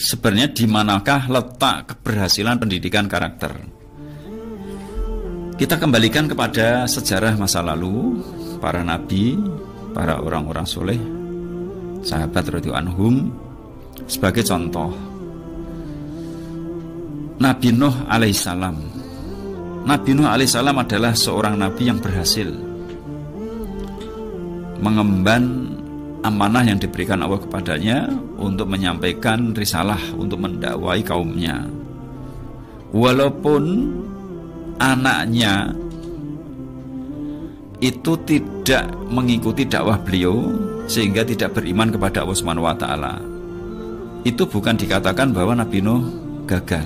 sebenarnya di manakah letak keberhasilan pendidikan karakter. Kita kembalikan kepada sejarah masa lalu, para nabi, para orang-orang soleh, sahabat radhiyallahu anhum. Sebagai contoh, Nabi Nuh alaihissalam. Nabi Nuh alaihissalam adalah seorang nabi yang berhasil mengemban amanah yang diberikan Allah kepadanya untuk menyampaikan risalah, untuk mendakwai kaumnya. Walaupun anaknya itu tidak mengikuti dakwah beliau sehingga tidak beriman kepada Allah Subhanahu wa taala, itu bukan dikatakan bahwa Nabi Nuh gagal.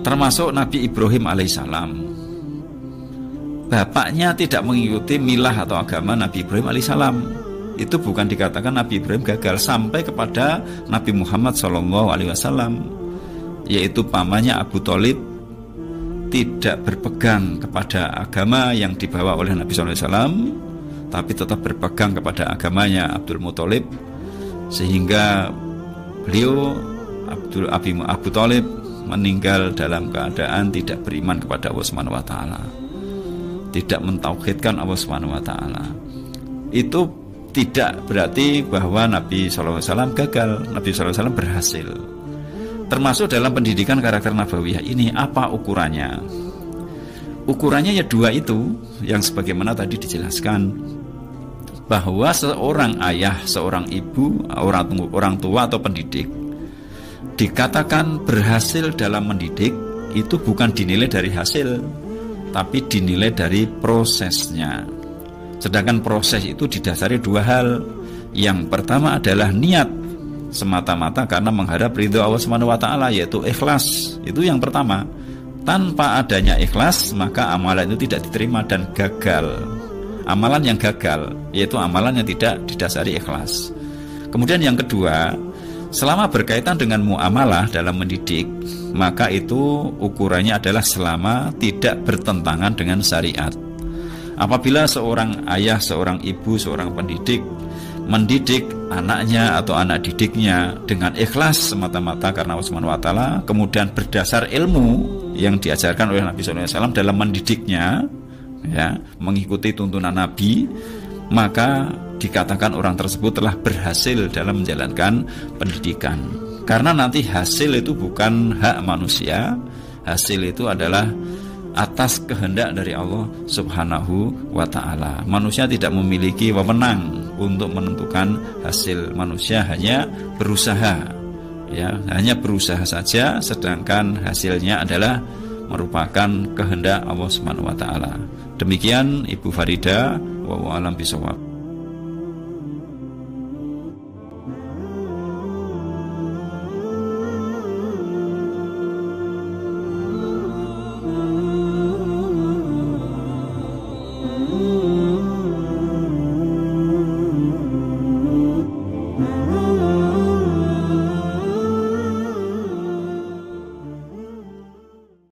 Termasuk Nabi Ibrahim alaihissalam, bapaknya tidak mengikuti milah atau agama Nabi Ibrahim alaihissalam, itu bukan dikatakan Nabi Ibrahim gagal. Sampai kepada Nabi Muhammad SAW, yaitu pamannya Abu Thalib tidak berpegang kepada agama yang dibawa oleh Nabi SAW, tapi tetap berpegang kepada agamanya Abdul Muthalib, sehingga beliau Abu Thalib meninggal dalam keadaan tidak beriman kepada Allah Subhanahu wa taala, tidak mentauhidkan Allah Subhanahu wa taala. Itu tidak berarti bahwa Nabi SAW gagal. Nabi SAW berhasil. Termasuk dalam pendidikan karakter nabawiyah ini, apa ukurannya? Ukurannya ya dua itu, yang sebagaimana tadi dijelaskan, bahwa seorang ayah, seorang ibu, orang tua atau pendidik dikatakan berhasil dalam mendidik, itu bukan dinilai dari hasil, tapi dinilai dari prosesnya. Sedangkan proses itu didasari dua hal. Yang pertama adalah niat, semata-mata karena mengharap ridho Allah Subhanahu wa taala, yaitu ikhlas. Itu yang pertama. Tanpa adanya ikhlas, maka amalan itu tidak diterima dan gagal. Amalan yang gagal yaitu amalan yang tidak didasari ikhlas. Kemudian yang kedua, selama berkaitan dengan muamalah dalam mendidik, maka itu ukurannya adalah selama tidak bertentangan dengan syariat. Apabila seorang ayah, seorang ibu, seorang pendidik mendidik anaknya atau anak didiknya dengan ikhlas semata-mata karena Allah Subhanahu wa taala, kemudian berdasar ilmu yang diajarkan oleh Nabi SAW dalam mendidiknya, ya, mengikuti tuntunan Nabi, maka dikatakan orang tersebut telah berhasil dalam menjalankan pendidikan. Karena nanti hasil itu bukan hak manusia, hasil itu adalah atas kehendak dari Allah Subhanahu wa ta'ala. Manusia tidak memiliki wewenang untuk menentukan hasil. Manusia hanya berusaha, ya, hanya berusaha saja, sedangkan hasilnya adalah merupakan kehendak Allah Subhanahu wa ta'ala. Demikian Ibu Farida, wallahu a'lam bishawab.